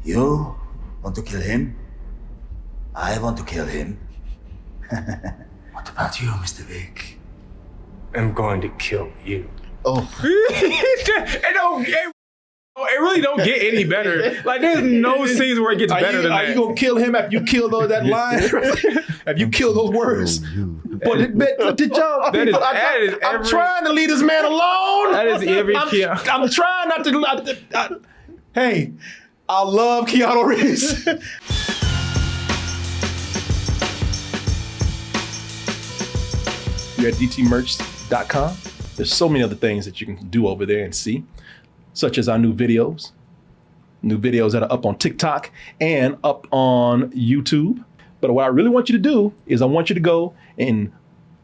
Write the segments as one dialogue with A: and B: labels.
A: You want to kill him? I want to kill him. What about you, Mr. Wick?
B: I'm going to kill you.
C: Oh,
D: It really don't get any better. Like, there's no scenes where it gets better than
E: Are
D: that.
E: you gonna kill him after you kill that line? Have you killed those words? But did y'all?
D: That is- that is
E: I'm
D: every-
E: trying to leave this man alone.
D: That is every
E: I'm trying not to. Hey, I love Keanu Reeves. You're at dtmerch.com. There's so many other things that you can do over there and see, such as our new videos that are up on TikTok and up on YouTube. But what I really want you to do is I want you to go and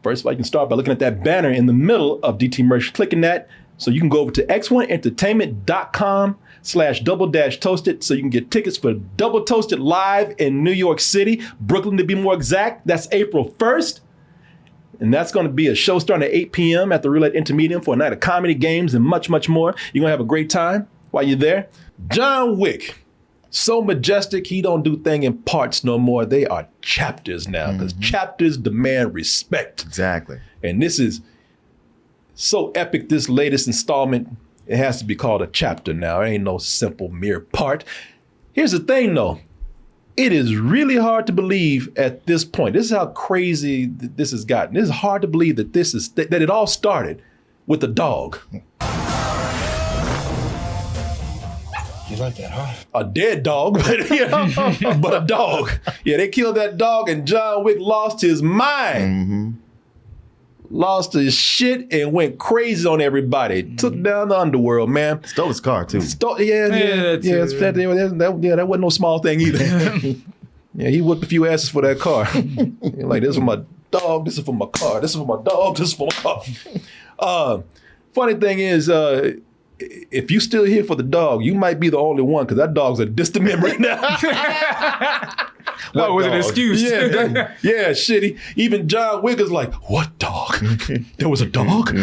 E: first of all, you can start by looking at that banner in the middle of DT Merch, clicking that. So you can go over to x1entertainment.com/double-toasted so you can get tickets for Double Toasted live in New York City, Brooklyn to be more exact. That's April 1st. And that's going to be a show starting at 8 p.m. at the Roulette Intermediate for a night of comedy, games, and much, much more. You're going to have a great time while you're there. John Wick, so majestic, he don't do things in parts no more. They are chapters now because chapters demand respect.
C: exactly.
E: And this is so epic, this latest installment, it has to be called a chapter now. It ain't no simple mere part. Here's the thing though. It is really hard to believe at this point. This is how crazy this has gotten. This is hard to believe that that it all started with a dog.
B: You like that, huh?
E: A dead dog, but, but a dog. Yeah, they killed that dog and John Wick lost his mind. Lost his shit and went crazy on everybody. Took down the underworld, man.
C: Stole his car too.
E: That wasn't no small thing either. Yeah, he whipped a few asses for that car. Like, this is for my dog, this is for my car, this is for my dog, this is for my car. Funny thing is, if you still here for the dog, you might be the only one because that dog's a distant memory now.
D: What was an excuse?
E: Yeah, shitty. Even John Wick is like, what dog? There was a dog?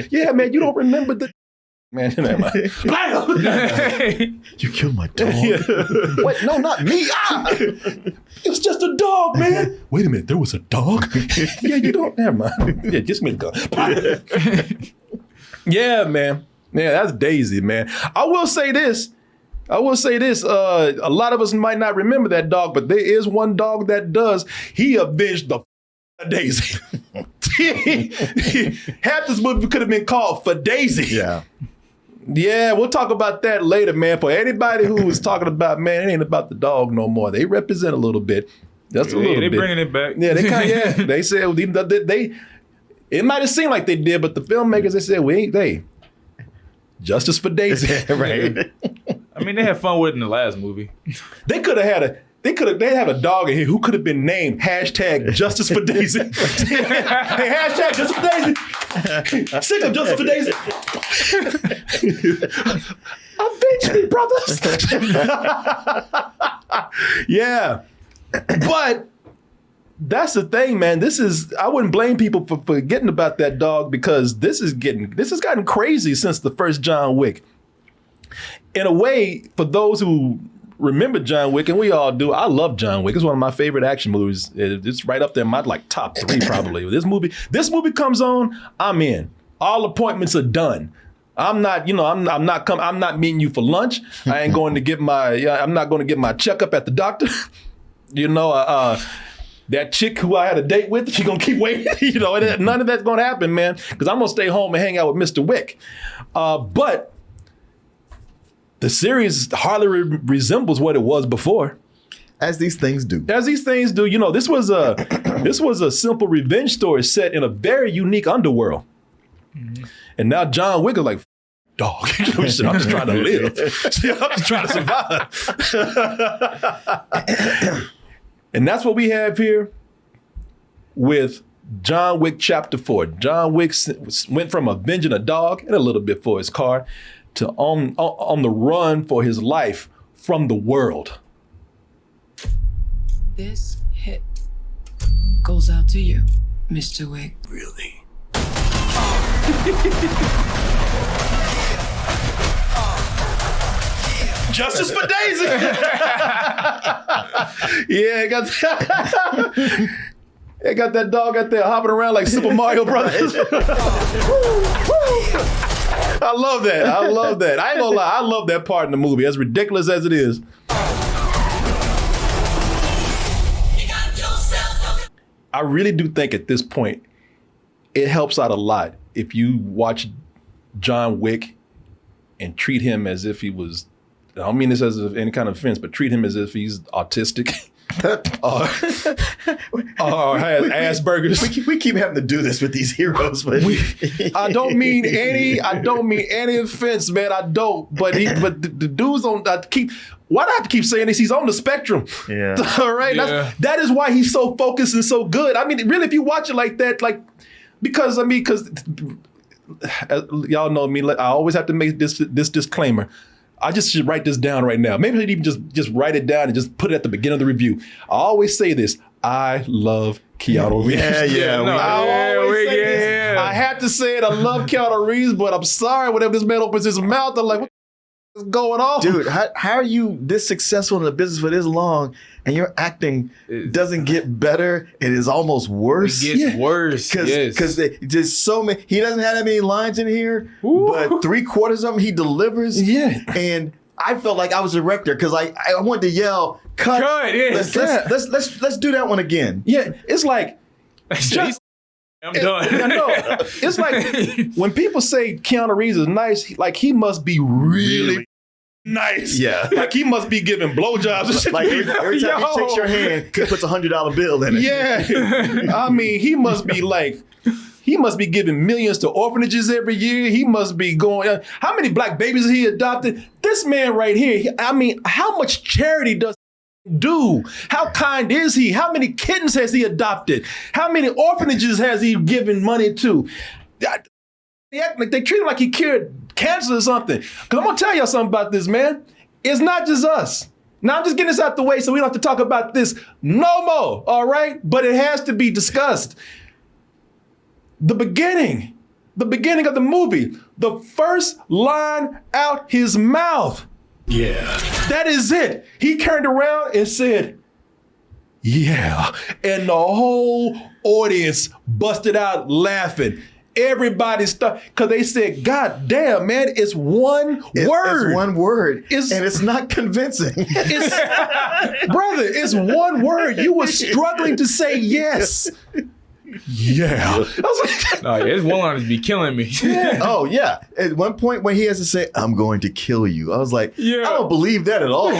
E: Yeah, man, you don't remember the... Man, never mind. Blam!
C: You killed my dog.
E: Wait, no, not me. It's just a dog, man. Wait a minute, there was a dog? Yeah, you don't... Never mind. Yeah, just me go. Yeah, man. Yeah, that's Daisy, man. I will say this. A lot of us might not remember that dog, but there is one dog that does. He avenged the Daisy. Half this movie could have been called For Daisy.
C: Yeah.
E: Yeah, we'll talk about that later, man. For anybody who was talking about, man, it ain't about the dog no more. They represent a little bit. Just a little bit.
D: They're bringing it back.
E: Yeah, they kind of, yeah. They said, it might have seemed like they did, but the filmmakers, they said, justice for Daisy.
C: Right.
D: I mean, they had fun with it in the last movie.
E: They have a dog in here who could have been named #Justice for Daisy. Hey, #Justice for Daisy. Sick of Justice for Daisy. Avenge me, brothers. Yeah. But that's the thing, man. I wouldn't blame people for forgetting about that dog because this has gotten crazy since the first John Wick. In a way, for those who remember John Wick, and we all do, I love John Wick. It's one of my favorite action movies. It's right up there in my top 3 probably. This movie comes on, I'm in. All appointments are done. I'm not meeting you for lunch. I ain't going to get I'm not going to get my checkup at the doctor. That chick who I had a date with, she gonna keep waiting. None of that's gonna happen, man. Because I'm gonna stay home and hang out with Mr. Wick. But the series hardly resembles what it was before.
C: As these things do.
E: This was a simple revenge story set in a very unique underworld. Mm-hmm. And now John Wick is like, dog. I'm just trying to live. I'm just trying to survive. And that's what we have here with John Wick Chapter 4. John Wick went from avenging a dog and a little bit for his car to on the run for his life from the world.
F: This hit goes out to you, Mr. Wick.
A: Really?
E: Justice for Daisy. Yeah, it got that dog out there hopping around like Super Mario Brothers. I love that. I love that. I ain't gonna lie. I love that part in the movie, as ridiculous as it is. I really do think at this point, it helps out a lot if you watch John Wick and treat him as if he was, I don't mean this as any kind of offense, but treat him as if he's autistic. Or has Asperger's.
C: We keep having to do this with these heroes, but
E: I don't mean any offense, man. I don't. But the dude's on. Why do I have to keep saying this? He's on the spectrum.
C: Yeah.
E: All right.
D: Yeah.
E: That is why he's so focused and so good. I mean, really, if you watch it like that, because y'all know me. I always have to make this disclaimer. I just should write this down right now. Maybe I should even just write it down and just put it at the beginning of the review. I always say this. I love Keanu Reeves. I have to say it. I love Keanu Reeves, but I'm sorry. Whenever this man opens his mouth, I'm like, what is going on?
C: Dude, how are you this successful in the business for this long and your acting doesn't get better? It is almost worse.
D: It gets worse.
C: Because there's so many. He doesn't have that many lines in here, but 3/4 of them he delivers.
E: Yeah.
C: And I felt like I was a director because I wanted to yell, cut.
D: Yes.
C: Let's do that one again.
E: Yeah. It's like,
D: I'm done.
E: I know. It's like when people say Keanu Reeves is nice, like he must be really nice.
C: Yeah.
E: Like he must be giving blowjobs and shit.
C: Like every time he shakes your hand, he puts a $100 bill in it.
E: Yeah. I mean, he must be giving millions to orphanages every year. He must be going, how many black babies he adopted? This man right here, how much charity does he do? How kind is he? How many kittens has he adopted? How many orphanages has he given money to? They treat him like he cured cancer or something. Because I'm going to tell y'all something about this, man. It's not just us. Now, I'm just getting this out the way so we don't have to talk about this no more, all right? But it has to be discussed. The beginning of the movie, the first line out his mouth.
B: Yeah.
E: That is it. He turned around and said, yeah. And the whole audience busted out laughing. Everybody started, because they said, God damn, man, it's one word.
C: It's one word.
E: And
C: it's not convincing.
E: Brother, it's one word. You were struggling to say yes. Yeah. I was like,
D: No, his one-liners be killing me.
E: yeah.
C: Oh, yeah. At one point when he has to say, I'm going to kill you, I was like,
D: Yeah.
C: I don't believe that at all.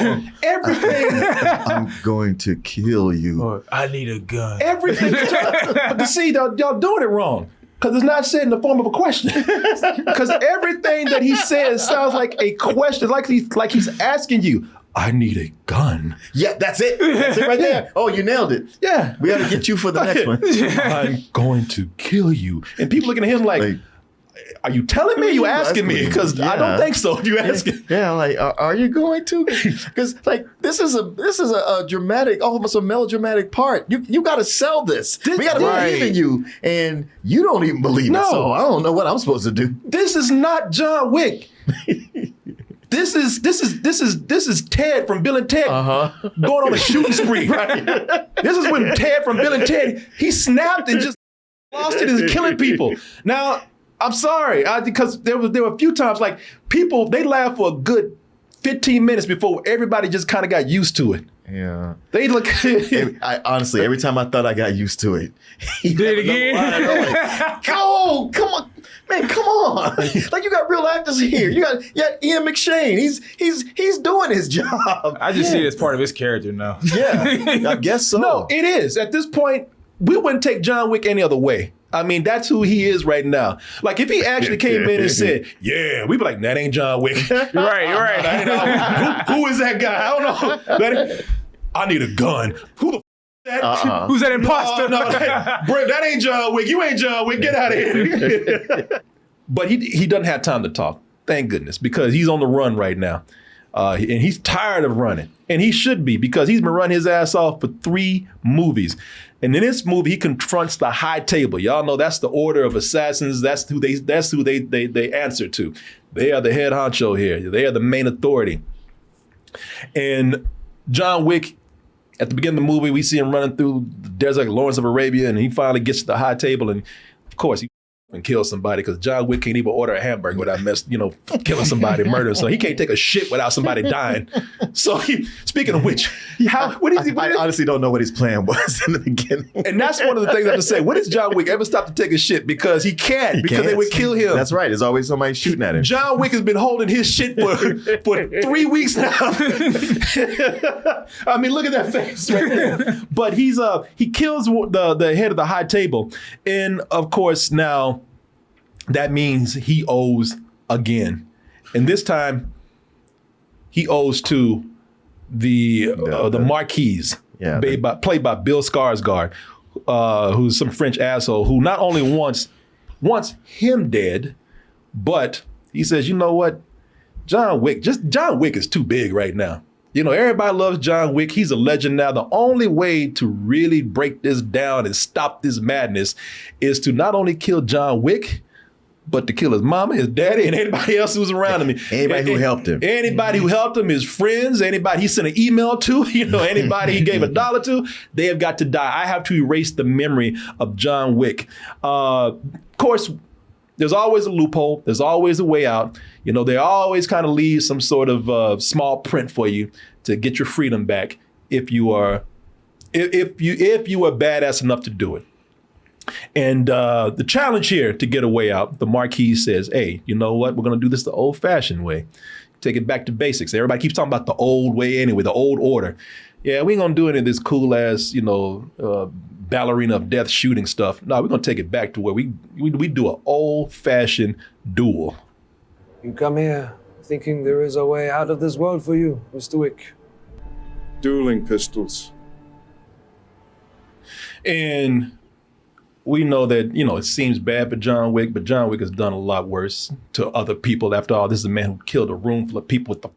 E: Everything.
C: I'm going to kill you.
D: I need a gun.
E: Everything. But see, y'all doing it wrong. Because it's not said in the form of a question. Because everything that he says sounds like a question, like he's asking you, I need a gun.
C: Yeah, that's it. That's it right there. Oh, you nailed it.
E: Yeah.
C: We got to get you for the next one.
E: I'm going to kill you. And people looking at him like, are you telling me? Are you asking me? Because I don't think so. If you asking,
C: yeah, like, are you going to? Because like this is a dramatic, almost a melodramatic part. You got to sell this. We got to believe in you, and you don't even believe it. So I don't know what I'm supposed to do.
E: This is not John Wick. This is Ted from Bill and Ted going on a shooting spree. Right? This is when Ted from Bill and Ted, he snapped and just lost it and is killing people. Now, I'm sorry, because there were a few times like people, they laughed for a good 15 minutes before everybody just kind of got used to it.
C: Yeah.
E: They look.
C: Honestly, every time I thought I got used to it, he
D: did it again.
C: Like, oh, come on. Man, come on! Like you got real actors here. You got Ian McShane. He's doing his job.
D: I just see it as part of his character now.
C: Yeah, I guess so.
E: No, it is. At this point, we wouldn't take John Wick any other way. I mean, that's who he is right now. Like if he actually came in and said, "Yeah," we'd be like, "That ain't John Wick."
D: Right.
E: Who is that guy? I don't know. I need a gun. Who the? That?
D: Who's that imposter?
E: No, that ain't John Wick. You ain't John Wick. Get out of here. But he doesn't have time to talk. Thank goodness, because he's on the run right now. And he's tired of running. And he should be, because he's been running his ass off for 3 movies. And in this movie, he confronts the high table. Y'all know that's the order of assassins. That's who they answer to. They are the head honcho here. They are the main authority. And John Wick, at the beginning of the movie, we see him running through the desert like Lawrence of Arabia, and he finally gets to the high table, and of course he and kills somebody because John Wick can't even order a hamburger without killing somebody, murder. So he can't take a shit without somebody dying. So speaking of which, I
C: honestly don't know what his plan was in the beginning.
E: And that's one of the things I have to say. When does John Wick ever stop to take a shit? Because he can't, because they would kill him.
C: That's right. There's always somebody shooting at him.
E: John Wick has been holding his shit for 3 weeks now. I mean, look at that face right there. But he kills the head of the high table. And of course, now that means he owes again. And this time, he owes to the Marquise, played by Bill Skarsgård, who's some French asshole who not only wants him dead, but he says, you know what, John Wick is too big right now. Everybody loves John Wick. He's a legend now. The only way to really break this down and stop this madness is to not only kill John Wick, but to kill his mama, his daddy, and anybody else who was around him.
C: Anybody who helped him.
E: Anybody who helped him, his friends, anybody he sent an email to, anybody he gave $1 to, they have got to die. I have to erase the memory of John Wick. Of course, there's always a loophole. There's always a way out. They always kind of leave some sort of small print for you to get your freedom back if you are badass enough to do it. And the challenge here to get a way out, the Marquis says, hey, you know what? We're going to do this the old-fashioned way. Take it back to basics. Everybody keeps talking about the old way anyway, the old order. Yeah, we ain't going to do any of this cool-ass, ballerina of death shooting stuff. No, we're going to take it back to where we do an old-fashioned duel.
G: You come here thinking there is a way out of this world for you, Mr. Wick.
H: Dueling pistols.
E: And we know that, it seems bad for John Wick, but John Wick has done a lot worse to other people. After all, this is a man who killed a room full of people with a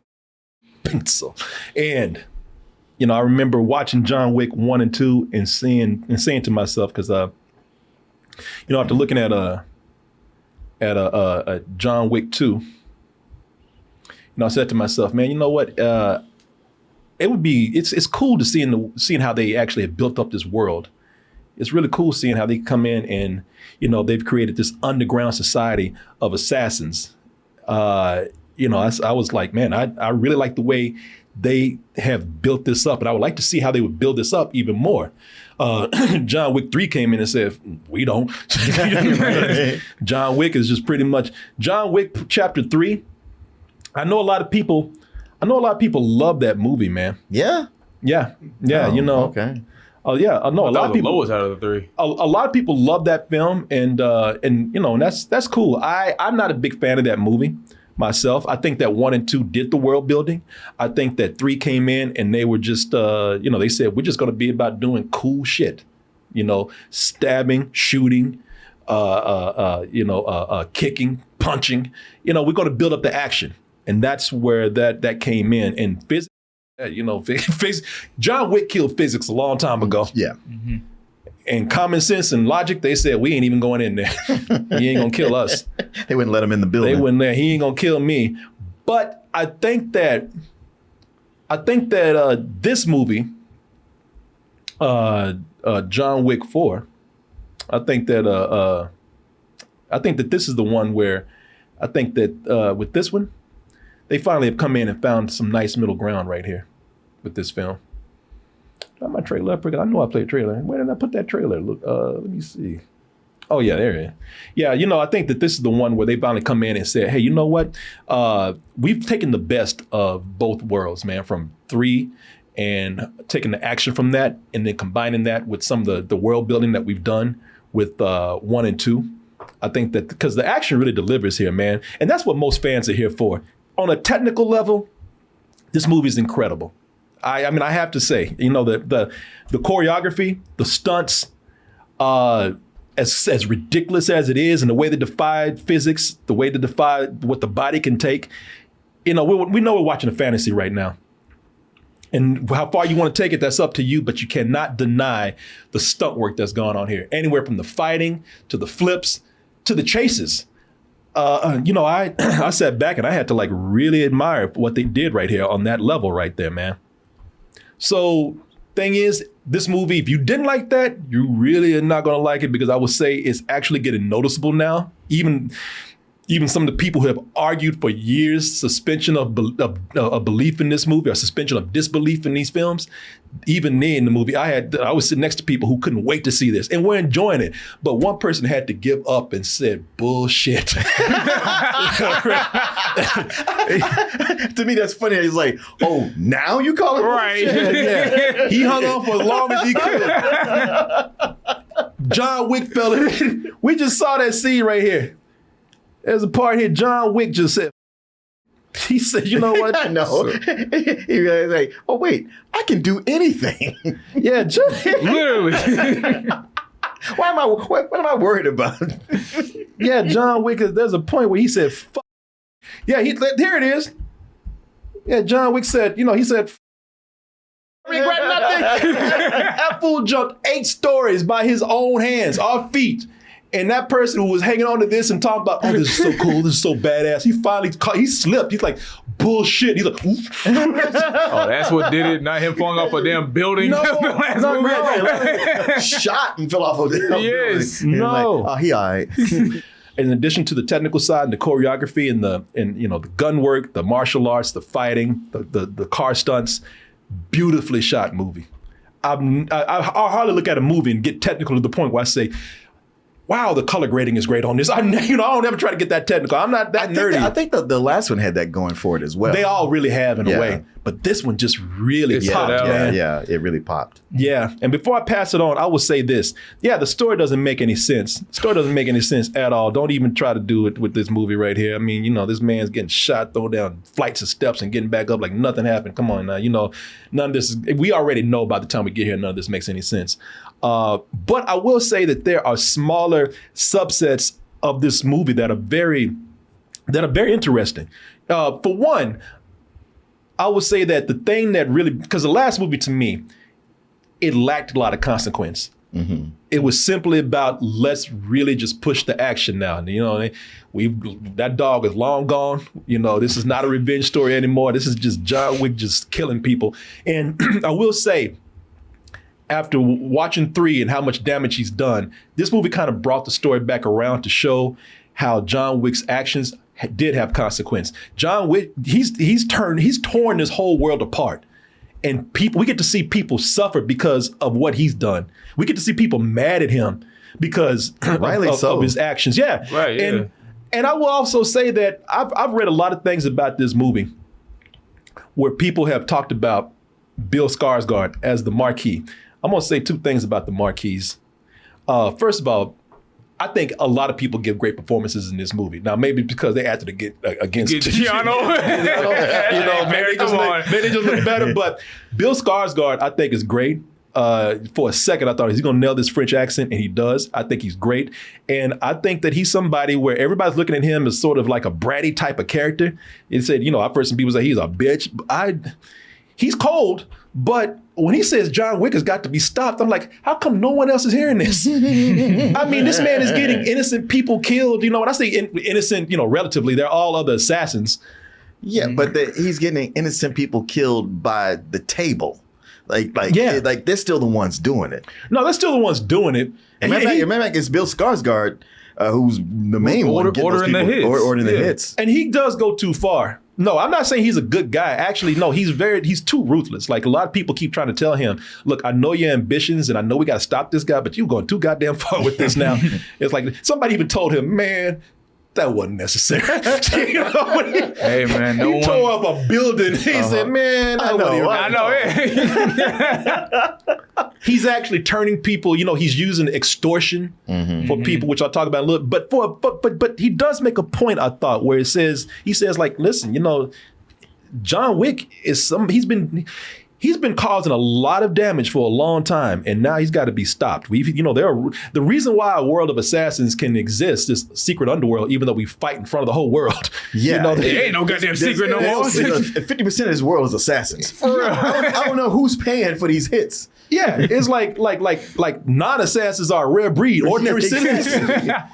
E: pencil. And, I remember watching John Wick 1 and 2 and saying to myself, because, after looking at John Wick 2, I said to myself, man, you know what? It's cool to seeing how they actually have built up this world. It's really cool seeing how they come in and, they've created this underground society of assassins. I was like, man, I really like the way they have built this up, and I would like to see how they would build this up even more. John Wick 3 came in and said, we don't. John Wick is just pretty much John Wick Chapter 3. I know a lot of people love that movie, man.
C: Yeah?
E: Yeah.
C: Okay.
E: Oh yeah, no. A lot of people.
D: Lowest out of the three.
E: A lot of people love that film, and that's cool. I'm not a big fan of that movie myself. I think that 1 and 2 did the world building. I think that 3 came in and they were just, they said we're just going to be about doing cool shit, stabbing, shooting, kicking, punching. We're going to build up the action, and that's where that came in. And physics. John Wick killed physics a long time ago.
C: Yeah.
E: Mm-hmm. And common sense and logic, they said, we ain't even going in there. He ain't gonna kill us.
C: They wouldn't let him in the building.
E: They wouldn't let, he ain't gonna kill me. But I think that this movie, John Wick 4, I think that this is the one where I think that with this one, they finally have come in and found some nice middle ground right here with this film. Got my trailer up. I know I played a trailer. Where did I put that trailer? Look, let me see. Oh yeah, there it is. Yeah, I think that this is the one where they finally come in and said, hey, you know what? We've taken the best of both worlds, man, from 3 and taking the action from that and then combining that with some of the world building that we've done with 1 and 2. I think that because the action really delivers here, man. And that's what most fans are here for. On a technical level, this movie is incredible. I mean, I have to say, the choreography, the stunts, as ridiculous as it is, and the way they defy physics, the way they defy what the body can take. We know we're watching a fantasy right now. And how far you want to take it, that's up to you, but you cannot deny the stunt work that's gone on here. Anywhere from the fighting to the flips to the chases. I sat back and I had to like really admire what they did right here on that level right there, man. So thing is, this movie, if you didn't like that, you really are not going to like it, because I would say it's actually getting noticeable now. Even some of the people who have argued for years suspension of belief in this movie, or suspension of disbelief in these films, even in the movie, I was sitting next to people who couldn't wait to see this and were enjoying it. But one person had to give up and said, bullshit.
C: To me, that's funny. He's like, oh, now you call it
D: Right.
C: bullshit?
E: Yeah. He hung on for as long as he could. John Wick fell in. We just saw that scene right here. There's a part here, John Wick just said, he said, you know what?
C: I know. He was like, oh, wait, I can do anything.
E: Yeah,
D: Literally.
C: What am I worried about?
E: yeah, John Wick, there's a point where he said, fuck. Yeah, here it is. Yeah, John Wick said, he said, regret nothing. That fool jumped 8 stories by his own hands, our feet. And that person who was hanging on to this and talking about, oh, this is so cool, this is so badass, he slipped. He's like, bullshit. He's like, oof.
D: Oh, that's what did it. Not him falling off a damn building.
E: No,
C: Shot and fell off of the
D: Yes.
C: building.
E: No.
C: Like, oh, he all right.
E: In addition to the technical side and the choreography and the gun work, the martial arts, the fighting, the car stunts, beautifully shot movie. I hardly look at a movie and get technical to the point where I say, wow, the color grading is great on this. I don't ever try to get that technical. I'm not that nerdy.
C: I think the last one had that going for it as well.
E: They all really have in a way. But this one just really popped, man.
C: Yeah, it really popped.
E: Yeah, and before I pass it on, I will say this. Yeah, the story doesn't make any sense. The story doesn't make any sense at all. Don't even try to do it with this movie right here. I mean, this man's getting shot, thrown down flights of steps and getting back up like nothing happened. Come on now, none of this, we already know by the time we get here, none of this makes any sense. But I will say that there are smaller subsets of this movie that are very interesting. For one, I would say that the thing that really, because the last movie to me, it lacked a lot of consequence. Mm-hmm. It was simply about, let's really just push the action now. That dog is long gone. This is not a revenge story anymore. This is just John Wick just killing people. And I will say, after watching 3 and how much damage he's done, this movie kind of brought the story back around to show how John Wick's actions did have consequence. John Wick, he's torn this whole world apart. And we get to see people suffer because of what he's done. We get to see people mad at him because of his actions. Yeah.
D: Right, yeah.
E: And I will also say that I've read a lot of things about this movie where people have talked about Bill Skarsgård as the Marquis. I'm going to say 2 things about the Marquis. First of all, I think a lot of people give great performances in this movie. Now, maybe because they acted against
D: Keanu.
E: Maybe they just look better. But Bill Skarsgård, I think, is great. For a second, I thought he's going to nail this French accent, and he does. I think he's great. And I think that he's somebody where everybody's looking at him as sort of like a bratty type of character. It said, I've heard some people say he's a bitch. He's cold, but when he says John Wick has got to be stopped, I'm like, how come no one else is hearing this? I mean, this man is getting innocent people killed. When I say innocent, relatively, they're all other assassins.
C: Yeah, but he's getting innocent people killed by the table. Like they're still the ones doing it.
E: No, they're still the ones doing it.
C: And remember, it's Bill Skarsgård who's the main one
D: ordering the hits.
C: Ordering the hits.
E: And he does go too far. No, I'm not saying he's a good guy. Actually, no, he's too ruthless. Like a lot of people keep trying to tell him, look, I know your ambitions and I know we got to stop this guy, but you're going too goddamn far with this now. It's like somebody even told him, man, that wasn't necessary.
D: Hey, man,
E: he tore up a building. He said, man,
C: I know.
E: He's actually turning people, he's using extortion for people, which I'll talk about a little. But he does make a point, I thought, where he says like, listen, John Wick is he's been causing a lot of damage for a long time, and now he's got to be stopped. The reason why a world of assassins can exist, this secret underworld, even though we fight in front of the whole world.
C: Yeah,
D: there ain't no goddamn secret no more.
C: 50% of this world is assassins. For real. I don't know who's paying for these hits.
E: Yeah, it's like non-assassins are a rare breed. Ordinary citizens.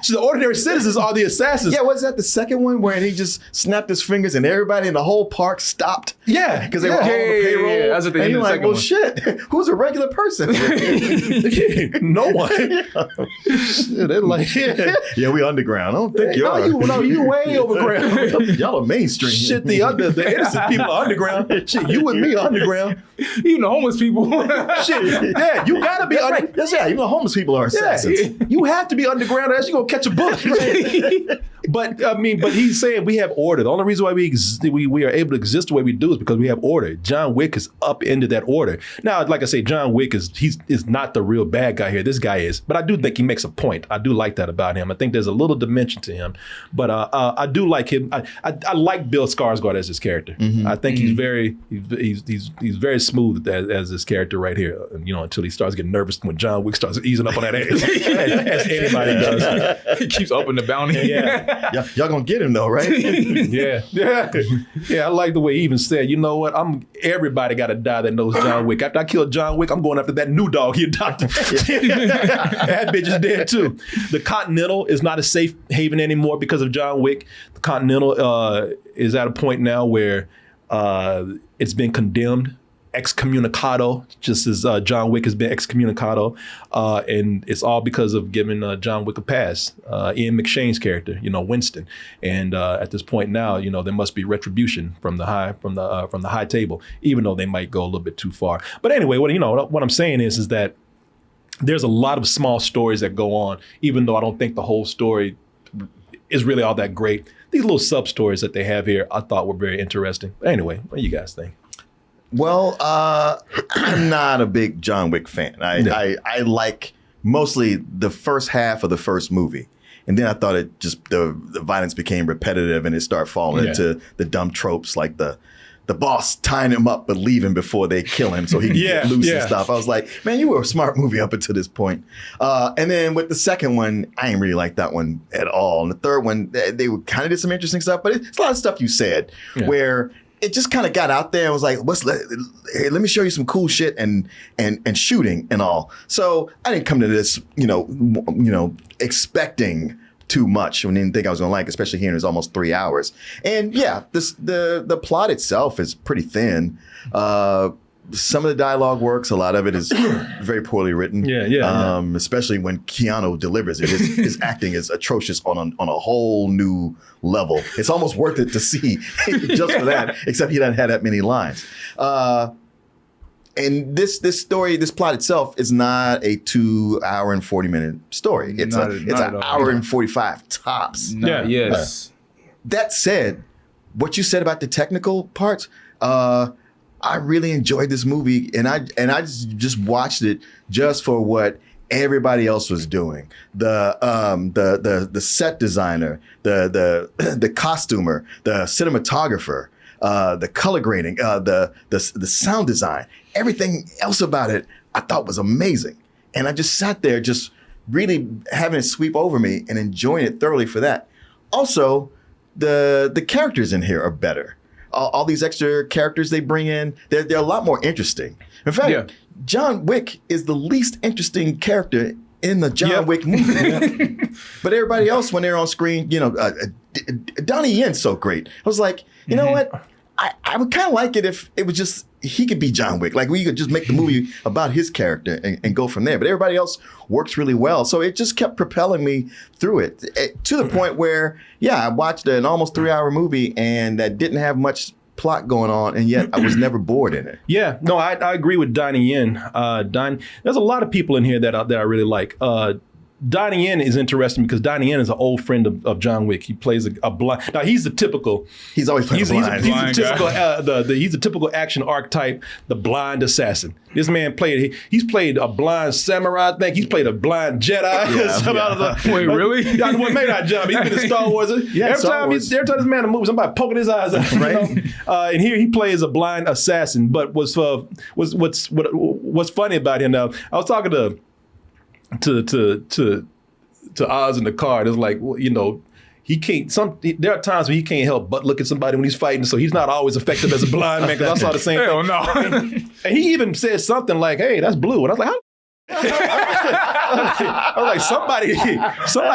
E: So the ordinary citizens are the assassins.
C: Yeah, was that the second one where he just snapped his fingers and everybody in the whole park stopped?
E: Yeah,
C: because they were all on the payroll.
D: Yeah, that's at the end of the second one.
C: Shit, who's a regular person?
E: No one. Shit, they're like,
C: yeah, we underground. I don't think you are.
E: You way overground.
C: Y'all are mainstream.
E: Shit, the innocent people are underground. Shit, you and me are underground.
D: Even the homeless people.
E: Shit, yeah, you gotta be underground.
C: That's right. Even the homeless people are assassins.
E: Yeah, you have to be underground, or else you're gonna catch a bullet. But he's saying we have order. The only reason why we are able to exist the way we do is because we have order. John Wick is up into that order. Now, like I say, John Wick is not the real bad guy here. This guy is, but I do think he makes a point. I do like that about him. I think there's a little dimension to him, but I do like him. I like Bill Skarsgård as his character. Mm-hmm. I think he's very smooth as this character right here. Until he starts getting nervous when John Wick starts easing up on that ass, as anybody does.
D: He keeps upping the bounty.
C: Yeah. Y'all gonna get him though, right?
E: Yeah. I like the way he even said, you know what? Everybody got to die that knows John Wick. After I killed John Wick, I'm going after that new dog he adopted. That bitch is dead too. The Continental is not a safe haven anymore because of John Wick. The Continental is at a point now where it's been condemned, excommunicado, just as John Wick has been excommunicado, and it's all because of giving John Wick a pass. Ian McShane's character, Winston, and at this point now, there must be retribution from the high table, even though they might go a little bit too far. But anyway, what I'm saying is that there's a lot of small stories that go on, even though I don't think the whole story is really all that great. These little sub stories that they have here, I thought were very interesting. But anyway, what do you guys think?
C: Well, I'm not a big John Wick fan. I like mostly the first half of the first movie. And then I thought the violence became repetitive and it started falling into the dumb tropes like the boss tying him up but leaving before they kill him so he can get loose and stuff. I was like, man, you were a smart movie up until this point. And then with the second one, I ain't really like that one at all. And the third one, they kind of did some interesting stuff, but it's a lot of stuff you said where it just kind of got out there and was like, hey, let me show you some cool shit and shooting and all. So I didn't come to this, expecting too much. I didn't think I was going to like, especially hearing it's almost 3 hours. And yeah, the plot itself is pretty thin. Some of the dialogue works. A lot of it is very poorly written. Especially when Keanu delivers it. His acting is atrocious on a whole new level. It's almost worth it to see just for that, except he doesn't have that many lines. And this story, this plot itself is not a 2 hour and 40-minute story. It's an hour and 45 tops.
D: Yes.
C: That said, what you said about the technical parts, I really enjoyed this movie, and I just watched it just for what everybody else was doing. The set designer, the costumer, the cinematographer, the color grading, the sound design, everything else about it I thought was amazing. And I just sat there just really having it sweep over me and enjoying it thoroughly for that. Also, the characters in here are better. All these extra characters they bring in, they're a lot more interesting. In fact, John Wick is the least interesting character in the John Wick movie. But everybody else, when they're on screen, Donnie Yen's so great. I was like, you know what? I would kind of like it if it was just, he could be John Wick. Like we could just make the movie about his character and go from there. But everybody else works really well. So it just kept propelling me through it to the point where, I watched an almost 3 hour movie and that didn't have much plot going on, and yet I was never bored in it.
E: Yeah, no, I agree with Donnie Yen. There's a lot of people in here that I really like. Donnie Yen is interesting because Donnie Yen is an old friend of John Wick. He plays a blind. Now he's the typical.
C: He's always playing blind.
E: He's the typical action archetype, the blind assassin. This man he's played a blind samurai. I think he's played a blind Jedi.
D: Wait, really?
E: Well, maybe not John. He's been in Star Wars. Every time this man moves, somebody poking his eyes out. Right. And here he plays a blind assassin. But what's funny about him now? I was talking to Oz in the car. It's like, well, he can't. There are times when he can't help but look at somebody when he's fighting. So he's not always effective as a blind man. Because I saw the same
D: Hell
E: thing.
D: No.
E: And he even said something like, "Hey, that's blue." And I was like, "How?" I was like, somebody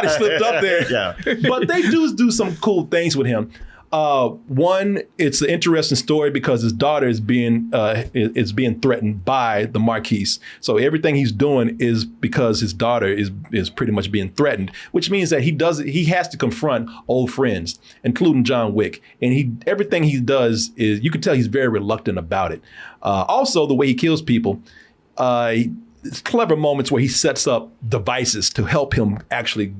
E: slipped up there.
C: Yeah.
E: But they do some cool things with him. One, it's an interesting story because his daughter is being threatened by the Marquise. So everything he's doing is because his daughter is pretty much being threatened, which means that he has to confront old friends, including John Wick. And everything he does is, you can tell he's very reluctant about it. Also, the way he kills people, it's clever moments where he sets up devices to help him actually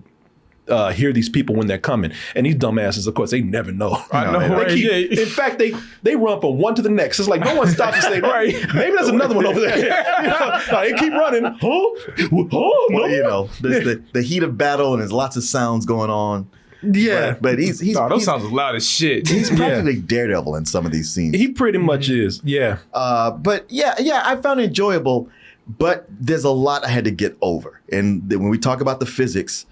E: hear these people when they're coming. And these dumbasses, of course, they never know.
D: I know, right?
E: In fact, they run from one to the next. It's like no one stops and say, right, maybe there's another one over there. They keep running. No.
C: There's the heat of battle and there's lots of sounds going on.
E: Yeah.
C: But those
D: sounds loud as shit.
C: He's practically Daredevil in some of these scenes.
E: He pretty much is, yeah.
C: But I found it enjoyable, but there's a lot I had to get over. And when we talk about the physics,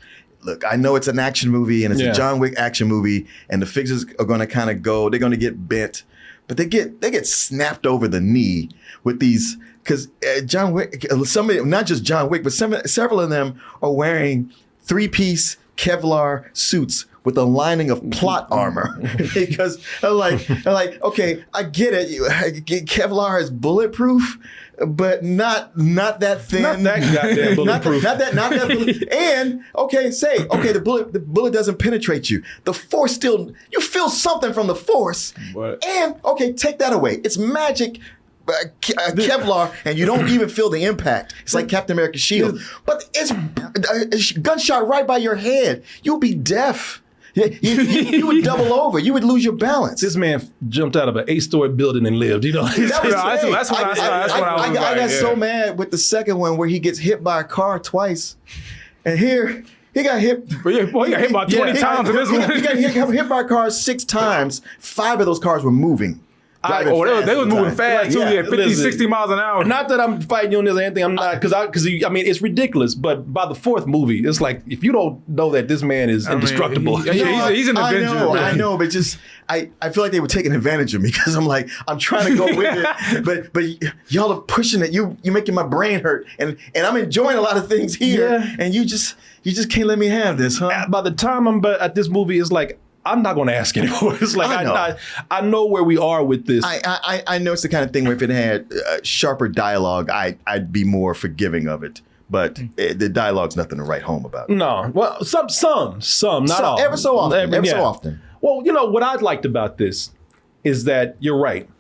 C: look, I know it's an action movie and it's a John Wick action movie, and the physics are going to kind of they're going to get bent, but they get snapped over the knee with these, because John Wick, not just John Wick, but several of them are wearing 3-piece Kevlar suits with a lining of plot armor. Because I'm like, okay, I get it. Kevlar is bulletproof, but not that thin.
E: Not that goddamn bulletproof.
C: not that bullet. And the bullet doesn't penetrate you. The force still, you feel something from the force.
D: What?
C: And take that away. It's magic. Kevlar, and you don't even feel the impact. It's like Captain America's shield, but it's a gunshot right by your head. You'll be deaf. You would double over. You would lose your balance.
E: This man jumped out of an 8-story building and lived.
D: That's what I saw.
C: I got so mad with the second one where he gets hit by a car twice, and here he got hit.
D: He got hit about 20 times in this one.
C: He got hit by a car 6 times. 5 of those cars were moving.
D: They was moving fast too. 50, 60 miles an hour.
E: Not that I'm fighting you on this or anything. I'm not, because it's ridiculous. But by the 4th movie, it's like, if you don't know that this man is indestructible.
D: He's an Avenger.
C: I know, but just I feel like they were taking advantage of me because I'm trying to go with it, but y'all are pushing it. You're making my brain hurt, and I'm enjoying a lot of things here, and you just can't let me have this, huh?
E: By the time I'm at this movie, it's like, I'm not going to ask anymore. It's like, I know where we are with this.
C: I know it's the kind of thing where if it had sharper dialogue, I'd be more forgiving of it. But the dialogue's nothing to write home about.
E: No. Well, some, not all.
C: Ever so often. So often.
E: Well, what I liked about this is that you're right.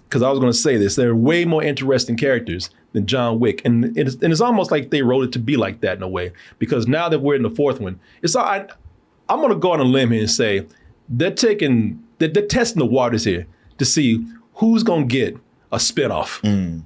E: Because I was going to say this. There are way more interesting characters than John Wick. And it's almost like they wrote it to be like that in a way. Because now that we're in the 4th one, I'm going to go on a limb here and say they're testing the waters here to see who's going to get a spinoff.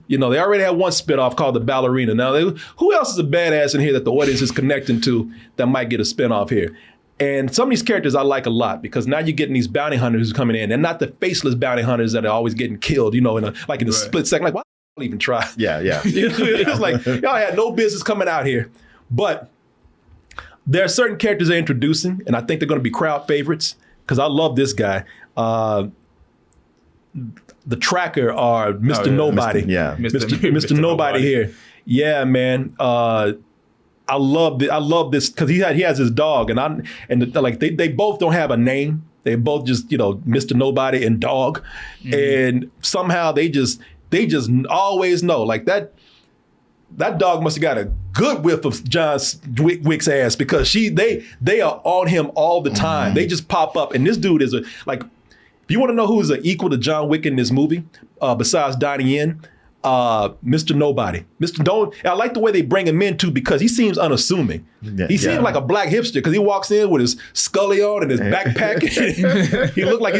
E: They already had one spinoff called The Ballerina. Now, who else is a badass in here that the audience is connecting to that might get a spinoff here? And some of these characters I like a lot because now you're getting these bounty hunters who's coming in, and not the faceless bounty hunters that are always getting killed, in a split second. Like, why don't I even try?
C: Yeah.
E: It's like, y'all had no business coming out here. But there are certain characters they're introducing, and I think they're going to be crowd favorites because I love this guy. The tracker are Mr. Nobody. Mr. Nobody here. Yeah, man. I love this because he has his dog, they both don't have a name. They both just Mr. Nobody and dog, and somehow they just always know like that. That dog must have got a good whiff of John Wick's ass because they are on him all the time. They just pop up, and this dude is if you want to know who's an equal to John Wick in this movie, besides Donnie Yen, Mr. Nobody. I like the way they bring him in too because he seems unassuming. He seems like a black hipster because he walks in with his scully on and his backpack. He look like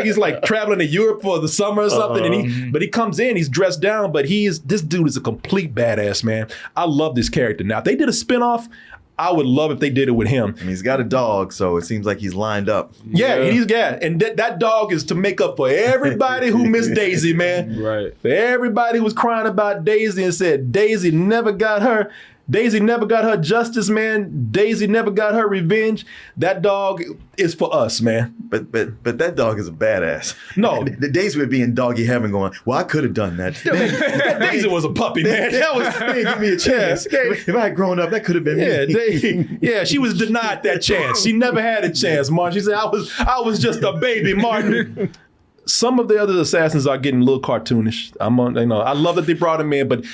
E: he's like traveling to Europe for the summer or something. But he comes in, he's dressed down, but this dude is a complete badass, man. I love this character. Now, if they did a spinoff, I would love if they did it with him.
C: And he's got a dog, so it seems like he's lined up.
E: And that dog is to make up for everybody who missed Daisy, man.
D: Right.
E: For everybody who was crying about Daisy and said Daisy never got her justice, man. Daisy never got her revenge. That dog is for us, man.
C: But that dog is a badass.
E: No.
C: The days we're being doggy heaven going, well, I could have done that.
E: Daisy was a puppy, man. That was
C: give me a chance. If I had grown up, that could have been me.
E: She was denied that chance. She never had a chance, Martin. She said, I was just a baby, Martin. Some of the other assassins are getting a little cartoonish. I love that they brought him in, but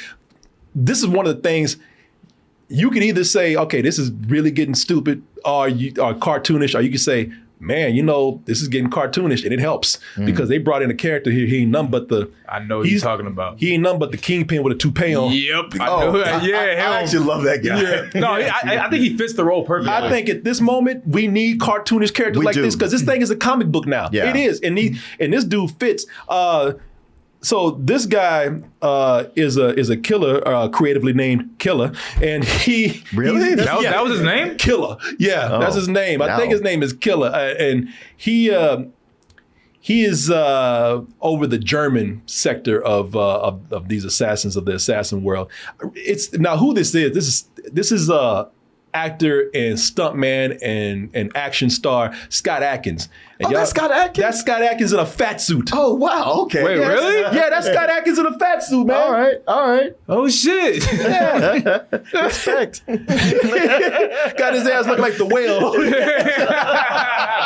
E: this is one of the things. You could either say, okay, this is really getting stupid, or cartoonish, or you could say, man, this is getting cartoonish, and it helps because they brought in a character here. He ain't none but
D: I know what you're talking about.
E: He ain't none but the kingpin with a toupee on.
D: Yep. I
C: actually love that guy.
D: Yeah. No, I think he fits the role perfectly.
E: I think at this moment we need cartoonish characters this because this thing is a comic book now.
C: Yeah.
E: It is, and this dude fits. So this guy is a killer, creatively named Killer, and he
C: really
D: that was his name.
E: Killer, that's his name. I think his name is Killer, and he is over the German sector of these assassins of the assassin world. It's now who this is. This is actor and stuntman and action star Scott Adkins. And
C: that's Scott Adkins?
E: That's Scott Adkins in a fat suit.
C: Oh, wow. Okay.
D: Wait, really?
E: Yeah, that's Scott Adkins in a fat suit, man.
C: All right.
D: Oh, shit.
E: Yeah.
C: Respect.
E: Got his ass looking like the whale.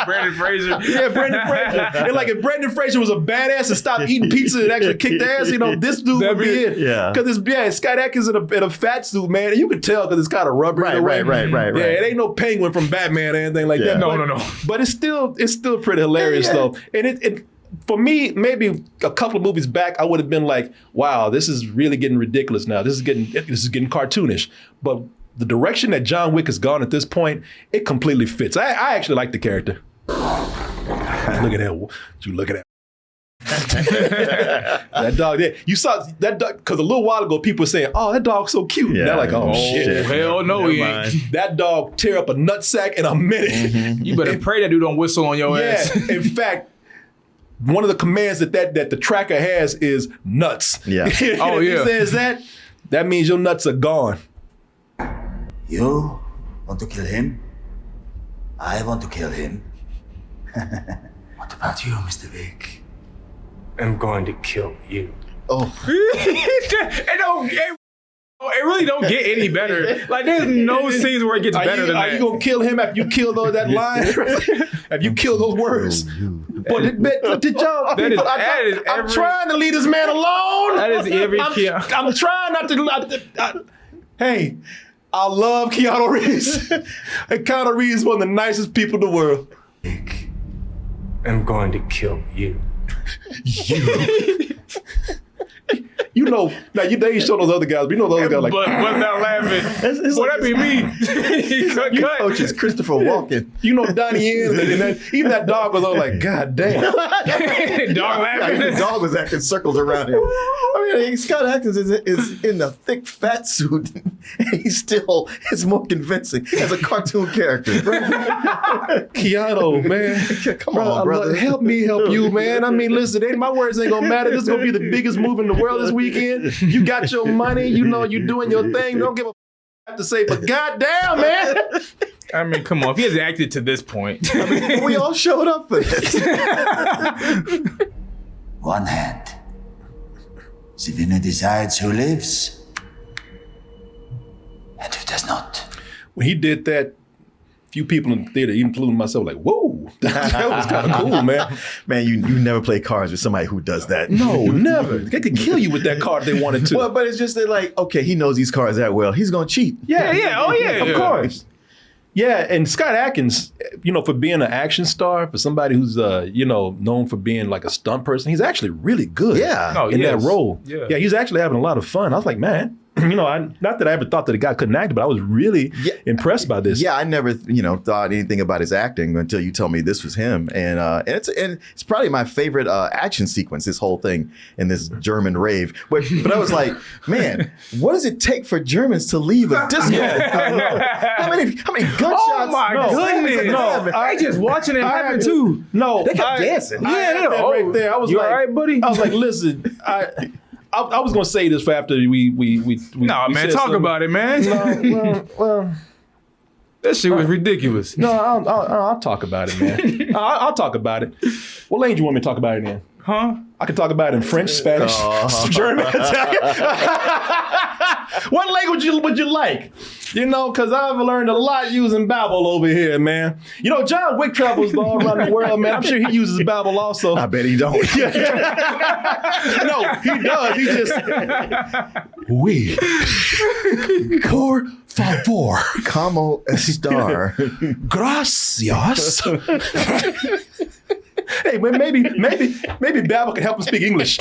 D: Brendan Fraser.
E: Yeah, Brendan Fraser. And like if Brendan Fraser was a badass and stopped eating pizza and actually kicked ass, this dude would be it.
C: Yeah.
E: Because Scott Adkins in a fat suit, man. And you could tell because it's kind of rubbery.
C: Right.
E: Yeah, it ain't no penguin from Batman or anything like that.
D: No.
E: But it's still pretty hilarious though. And it for me, maybe a couple of movies back, I would have been like, wow, this is really getting ridiculous now. This is getting cartoonish. But the direction that John Wick has gone at this point, it completely fits. I actually like the character. Look at that. Would you look at that? That dog there. You saw that dog, because a little while ago people were saying, oh, that dog's so cute. Yeah. They're like, oh shit.
D: Hell no, he ain't.
E: That dog tear up a nutsack in a minute.
C: Mm-hmm.
D: You better pray that dude don't whistle on your ass.
E: In fact, one of the commands that the tracker has is nuts.
C: Yeah.
E: If he says that means your nuts are gone.
A: You want to kill him? I want to kill him. What about you, Mr. Wick?
B: I'm going to kill you.
C: Oh.
D: It really don't get any better. Like there's no scenes where it gets better than that.
E: Are you gonna kill him after you kill that line? Have you killed those words? But did y'all? I'm trying to leave this man alone.
D: That is every.
E: I'm trying not to. Hey, I love Keanu Reeves. And Keanu Reeves is one of the nicest people in the world.
B: I'm going to kill you.
E: Now they ain't show those other guys, but you know those other guys like.
D: But not laughing. Well, that be me.
C: Coach is Christopher Walken.
E: Donnie Yen, and even that dog was all like, God damn.
D: Dog laughing.
C: The dog was acting circles around him. I mean, Scott Adkins is in a thick fat suit, and it's more convincing as a cartoon character.
E: Keanu, man.
C: Come on, brother.
E: Help me help you, man. I mean, listen, my words ain't gonna matter. This is gonna be the biggest move in the world this weekend. You got your money, you're doing your thing. Don't give a have to say, but goddamn, man.
D: I mean, come on. If he has acted to this point.
C: We all showed up for this.
A: One hand. The winner decides who lives and who does not.
E: When he did that, few people in the theater, including myself, like, whoa, that was kind of cool, man.
C: Man, you never play cards with somebody who does that.
E: No, never. They could kill you with that card if they wanted to.
C: Well, but it's just that, like, okay, he knows these cards that well. He's going to cheat.
E: Yeah. Oh, yeah. Of course. Yeah, and Scott Adkins, for being an action star, for somebody who's known for being like a stunt person, he's actually really good.
C: Yeah.
E: in that role.
D: Yeah.
E: He's actually having a lot of fun. I was like, man, not that I ever thought that the guy couldn't act, but I was really impressed by this.
C: Yeah, I never, thought anything about his acting until you told me this was him, and it's probably my favorite action sequence. This whole thing in this German rave, but I was like, man, what does it take for Germans to leave a disco? How many gunshots?
D: Oh my goodness!
E: No,
D: I just watching it happen too.
E: No,
C: They kept dancing.
E: Right there. I was
D: You
E: like,
D: all right, buddy?
E: I was like, listen, I was gonna say this for after we
D: Nah, man,
E: said
D: talk
E: something.
D: about it, man.
E: No, well,
D: That shit was ridiculous.
E: no, I'll talk about it, man. I'll talk about it. What language you want me to talk about it in?
D: Huh?
E: I can talk about it in French, Spanish, German, Italian. What language would you like? Because I've learned a lot using Babbel over here, man. John Wick travels all around the world, man. I'm sure he uses Babbel also.
C: I bet he don't.
E: No, he does. He just... Oui. Por favor.
C: Como estar?
E: Gracias. Hey, well, maybe Babbel can help us speak English.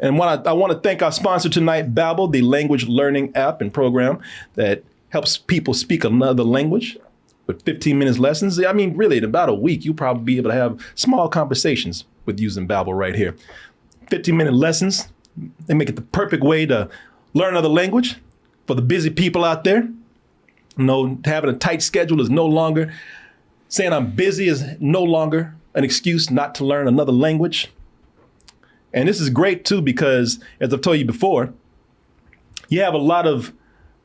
E: And I want to thank our sponsor tonight, Babbel, the language learning app and program that helps people speak another language with 15 minutes lessons. I mean, really, in about a week, you'll probably be able to have small conversations with using Babbel right here. 15-minute lessons. They make it the perfect way to learn another language for the busy people out there. Having a tight schedule is no longer... Saying I'm busy is no longer an excuse not to learn another language. And this is great too, because as I've told you before, you have a lot of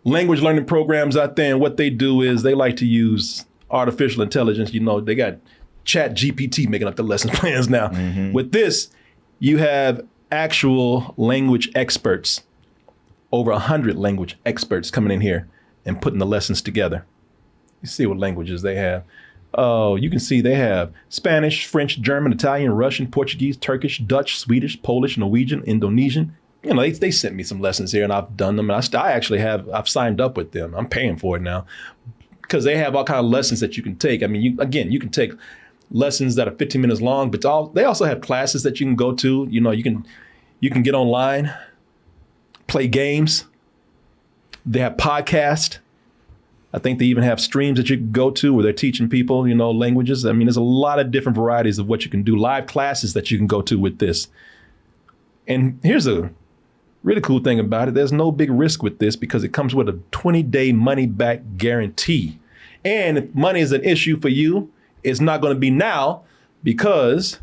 E: language learning programs out there, and what they do is they like to use artificial intelligence. They got Chat GPT making up the lesson plans now. Mm-hmm. With this, you have actual language experts, over 100 language experts coming in here and putting the lessons together. You see what languages they have. Oh, you can see they have Spanish, French, German, Italian, Russian, Portuguese, Turkish, Dutch, Swedish, Polish, Norwegian, Indonesian. They sent me some lessons here and I've done them. And I've signed up with them. I'm paying for it now because they have all kinds of lessons that you can take. I mean, you can take lessons that are 15 minutes long, but they also have classes that you can go to. You can get online, play games. They have podcasts. I think they even have streams that you can go to where they're teaching people, languages. I mean, there's a lot of different varieties of what you can do, live classes that you can go to with this. And here's a really cool thing about it. There's no big risk with this because it comes with a 20-day money-back guarantee. And if money is an issue for you, it's not going to be now because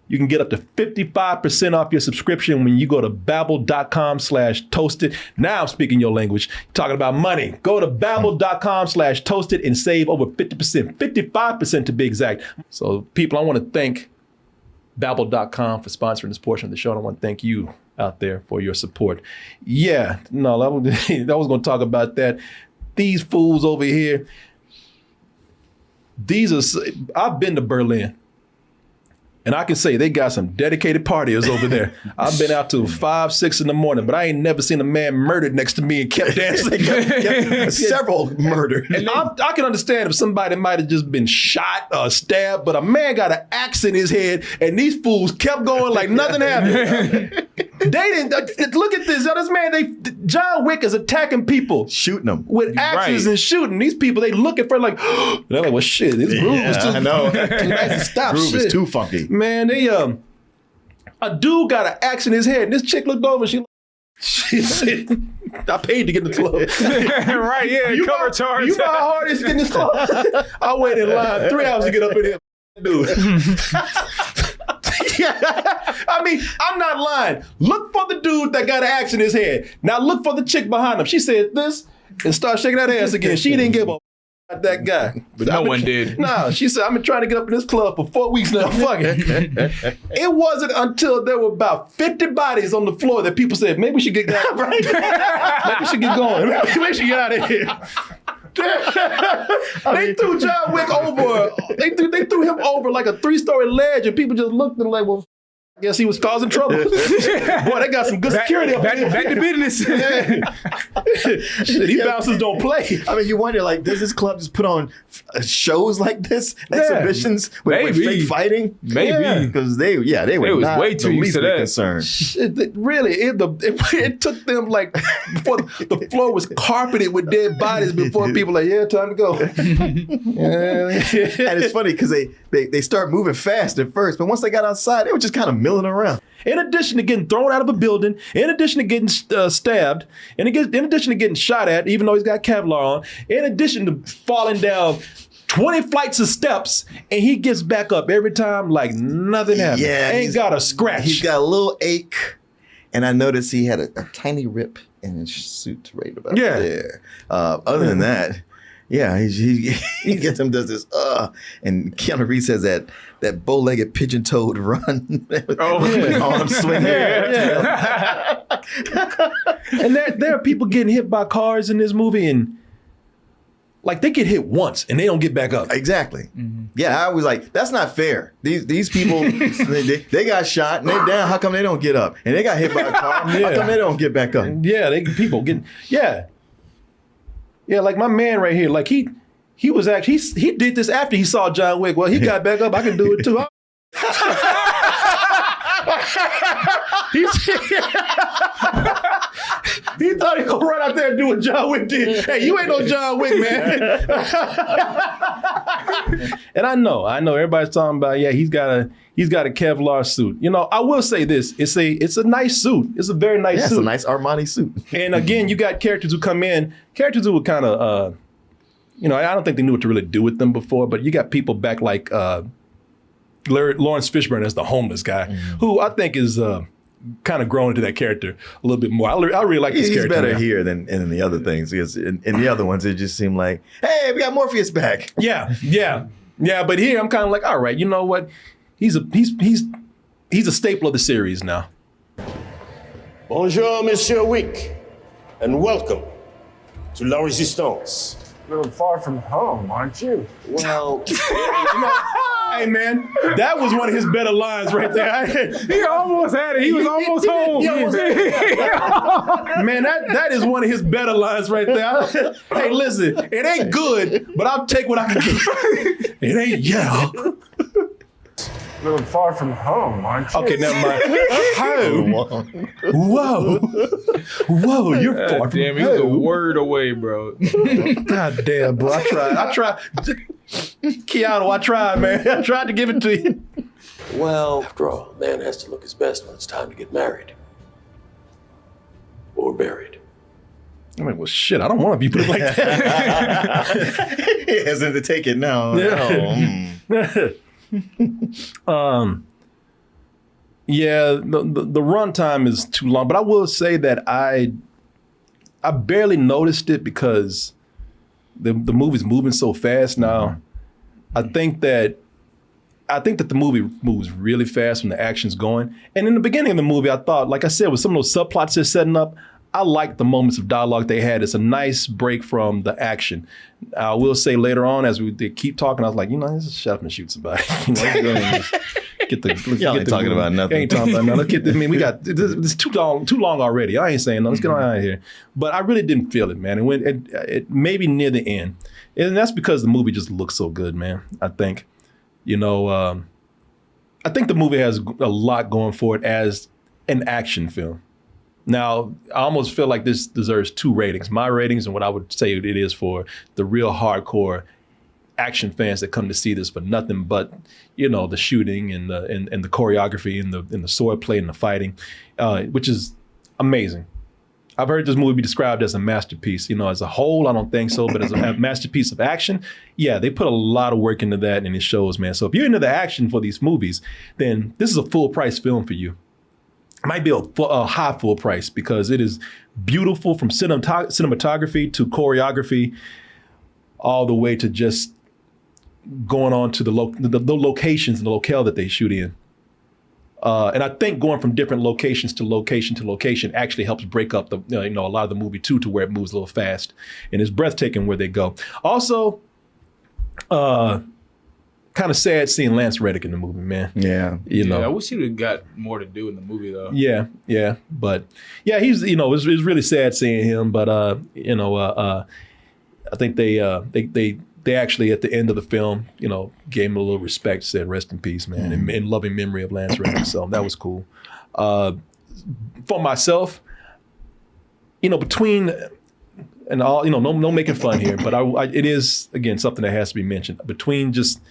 E: you can get up to 55% off your subscription when you go to babbel.com/toasted. Now I'm speaking your language, talking about money. Go to babbel.com/toasted and save over 50%, 55% to be exact. So people, I want to thank babbel.com for sponsoring this portion of the show. And I want to thank you out there for your support. Yeah, no, I was going to talk about that. These fools over here, I've been to Berlin. And I can say they got some dedicated partiers over there. I've been out till 5, 6 in the morning, but I ain't never seen a man murdered next to me and kept dancing.
C: Several murdered.
E: And I can understand if somebody might have just been shot or stabbed, but a man got an axe in his head, and these fools kept going like nothing happened. They didn't look at this. This man, John Wick is attacking people,
C: shooting them
E: with axes and shooting. These people, they looking for they're like, well, shit, this groove was too.
C: I know.
E: Too nice to stop.
C: Groove
E: shit.
C: is too funky.
E: Man, a dude got an axe in his head, and this chick looked over. She said, I paid to get in the club.
D: Right, yeah, cover charge.
E: You know how hard it is to get in this club? I waited in line 3 hours to get up in here. Dude. I mean, I'm not lying. Look for the dude that got an axe in his head. Now look for the chick behind him. She said this and started shaking that ass again. She didn't give a that guy.
D: But no one did.
E: No, she said, I've been trying to get up in this club for 4 weeks now. Fuck it. It wasn't until there were about 50 bodies on the floor that people said, maybe we should get going. Maybe we should get going. Maybe we should get out of here. They threw John Wick over. They threw him over like a 3-story ledge, and people just looked at him like, well, Guess he was causing trouble. Boy, they got some good security up there.
D: Back to business.
E: Shit, these bouncers don't play.
C: I mean, you wonder, like, does this club just put on shows like this, exhibitions with fake fighting?
D: Maybe.
C: Because they were
D: was
C: not
D: way too
C: the
D: used
C: least
D: to
C: bit
D: that.
C: concerned.
E: Shit, it took them like before the floor was carpeted with dead bodies before people like, yeah, time to go.
C: And it's funny because they start moving fast at first, but once they got outside, they were just kind of milling around.
E: In addition to getting thrown out of a building, in addition to getting stabbed, in addition to getting shot at, even though he's got Kevlar on, in addition to falling down 20 flights of steps, and he gets back up every time like nothing happened.
C: Yeah,
E: Ain't got a scratch.
C: He's got a little ache, and I noticed he had a tiny rip in his suit right about there. Other than that, yeah, he gets him, does this, and Keanu Reeves has that bow-legged pigeon-toed run. Arm swinging.
E: And there are people getting hit by cars in this movie, and like they get hit once and they don't get back up.
C: Exactly. Mm-hmm. Yeah, I was like, that's not fair. These people, they got shot and they're down. How come they don't get up? And they got hit by a car. How come they don't get back up?
E: Yeah, people getting like my man right here. Like he was actually he did this after he saw John Wick. Well, he got back up. I can do it too. He thought he could run out there and do what John Wick did. Hey, you ain't no John Wick, man. And I know everybody's talking about, he's got a Kevlar suit. You know, I will say this. It's a nice suit. It's a very nice suit.
C: It's a nice Armani suit.
E: And again, you got characters who come in, characters who were kind of I don't think they knew what to really do with them before, but you got people back like Lawrence Fishburne as the homeless guy, who I think is kind of grown into that character a little bit more. I really like this character.
C: He's better here than in the other things, because in the other ones it just seemed like, hey, we got Morpheus back.
E: Yeah. But here I'm kind of like, all right, you know what? He's a staple of the series now.
I: Bonjour, Monsieur Wick, and welcome to La Resistance.
B: A little far from home, aren't you?
I: Well,
E: hey man, that was one of his better lines right there.
D: He almost had it. He was almost home.
E: Man, that is one of his better lines right there. Hey, listen, it ain't good, but I'll take what I can get. It ain't
B: A little far from home, aren't you?
E: Okay, never mind. Home. Whoa, you're far from
D: damn, he was a word away, bro.
E: God damn, bro. I tried. Keanu, I tried, man. I tried to give it to you.
I: well, after all, a man has to look his best when it's time to get married. Or buried.
E: I'm like, well, shit, I don't want to be put like that.
C: He hasn't to take it now.
E: The runtime is too long, but I will say that I barely noticed it because the movie's moving so fast now. I think that the movie moves really fast when the action's going. And in the beginning of the movie, I thought, like I said, with some of those subplots they're setting up, I like the moments of dialogue they had. It's a nice break from the action. I will say later on, as they keep talking, I was like, let's shut up and shoot somebody.
C: Y'all ain't talking about nothing.
E: Ain't talking about nothing. Let's get this. I mean, we got this too long already. I ain't saying nothing. Let's get on out of here. But I really didn't feel it, man. And when it maybe near the end, and that's because the movie just looks so good, man. I think, I think the movie has a lot going for it as an action film. Now, I almost feel like this deserves 2 ratings. My ratings and what I would say it is for the real hardcore action fans that come to see this for nothing but, the shooting and the choreography and the sword play and the fighting, which is amazing. I've heard this movie be described as a masterpiece. As a whole, I don't think so, but as a masterpiece of action, yeah, they put a lot of work into that and it shows, man. So if you're into the action for these movies, then this is a full price film for you. Might be a high full price because it is beautiful from cinematography to choreography, all the way to just going on to the locations and the locale that they shoot in. And I think going from different locations to location actually helps break up a lot of the movie too, to where it moves a little fast and it's breathtaking where they go. Also, kind of sad seeing Lance Reddick in the movie, man.
C: Yeah.
E: You know.
D: I wish he would have got more to do in the movie though.
E: Yeah, but yeah, he's it was really sad seeing him. But I think they actually at the end of the film, gave him a little respect, said rest in peace, man, in loving memory of Lance Reddick. So that was cool. For myself, between and all, no making fun here, but it is again something that has to be mentioned between just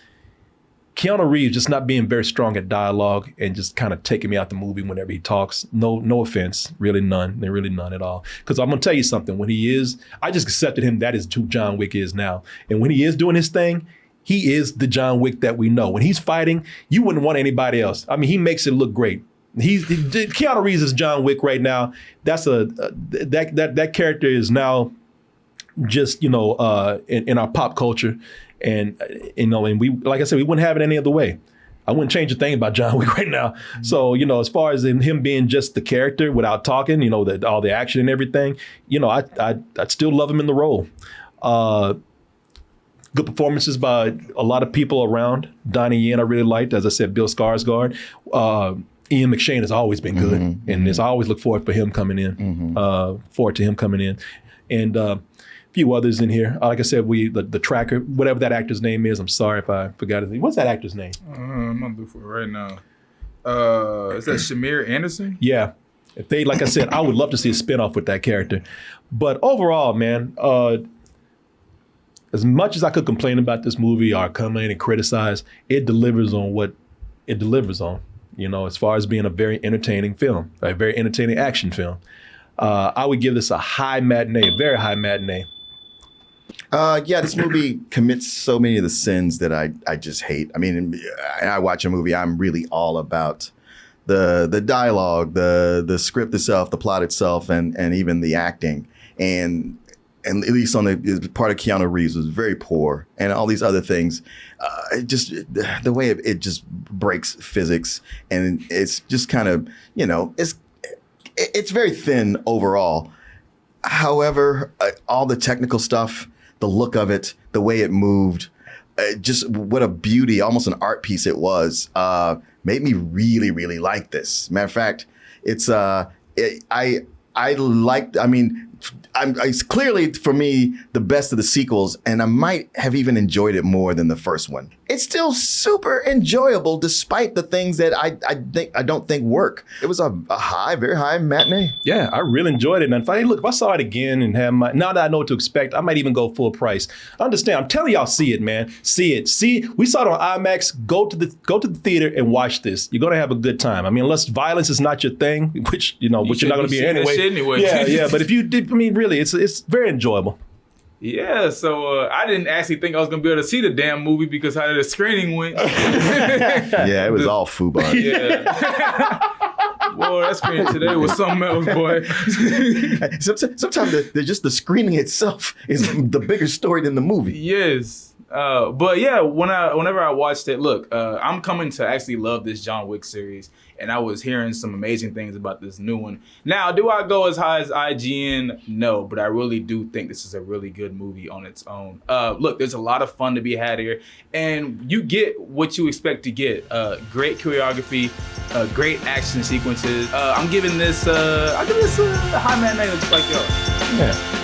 E: Keanu Reeves just not being very strong at dialogue and just kind of taking me out the movie whenever he talks. No offense, really none. They're really none at all. Because I'm gonna tell you something. I just accepted him. That is who John Wick is now. And when he is doing his thing, he is the John Wick that we know. When he's fighting, you wouldn't want anybody else. I mean, he makes it look great. Keanu Reeves is John Wick right now. That's that character is now just in our pop culture. And and we, like I said, we wouldn't have it any other way. I wouldn't change a thing about John Wick right now. So, as far as him being just the character without talking, all the action and everything, I'd still love him in the role. Good performances by a lot of people around. Donnie Yen I really liked. As I said, Bill Skarsgård. Ian McShane has always been good, and I always look forward to him coming in. And a few others in here. Like I said, the tracker, whatever that actor's name is. I'm sorry if I forgot his name. What's that actor's name?
D: I'm gonna look for it right now. Is that Shamir Anderson?
E: Yeah. If they, like I said, I would love to see a spinoff with that character. But overall, man, as much as I could complain about this movie or come in and criticize, it delivers on what it delivers on. As far as being a very entertaining film, a very entertaining action film. I would give this a high matinee, very high matinee.
C: This movie commits so many of the sins that I just hate. I mean, I watch a movie, I'm really all about the dialogue, the script itself, the plot itself, and even the acting. And at least on the part of Keanu Reeves was very poor, and all these other things. The way it just breaks physics, and it's just kind of it's very thin overall. However, all the technical stuff, the look of it, the way it moved, just what a beauty, almost an art piece it was, made me really, really like this. Matter of fact, it's it's clearly for me the best of the sequels, and I might have even enjoyed it more than the first one. It's still super enjoyable despite the things that I don't think work. It was a very high matinee.
E: Yeah, I really enjoyed it. And if I saw it again and now that I know what to expect, I might even go full price. Understand? I'm telling y'all, see it, man. See it. We saw it on IMAX. Go to the theater and watch this. You're gonna have a good time. I mean, unless violence is not your thing, which you're not gonna be anyway. Yeah. But if you did, really, it's very enjoyable.
D: Yeah, so I didn't actually think I was going to be able to see the damn movie because how the screening went.
C: Yeah, it was all FUBAR.
D: Yeah. Boy, that screening today was something else, boy.
C: Sometimes the screening itself is the bigger story than the movie.
D: Yes. But yeah, whenever I watched it, look, I'm coming to actually love this John Wick series, and I was hearing some amazing things about this new one. Now, do I go as high as IGN? No, but I really do think this is a really good movie on its own. Look, there's a lot of fun to be had here, and you get what you expect to get. Great choreography, great action sequences. I'll give this a high matinee like y'all.
E: Yeah.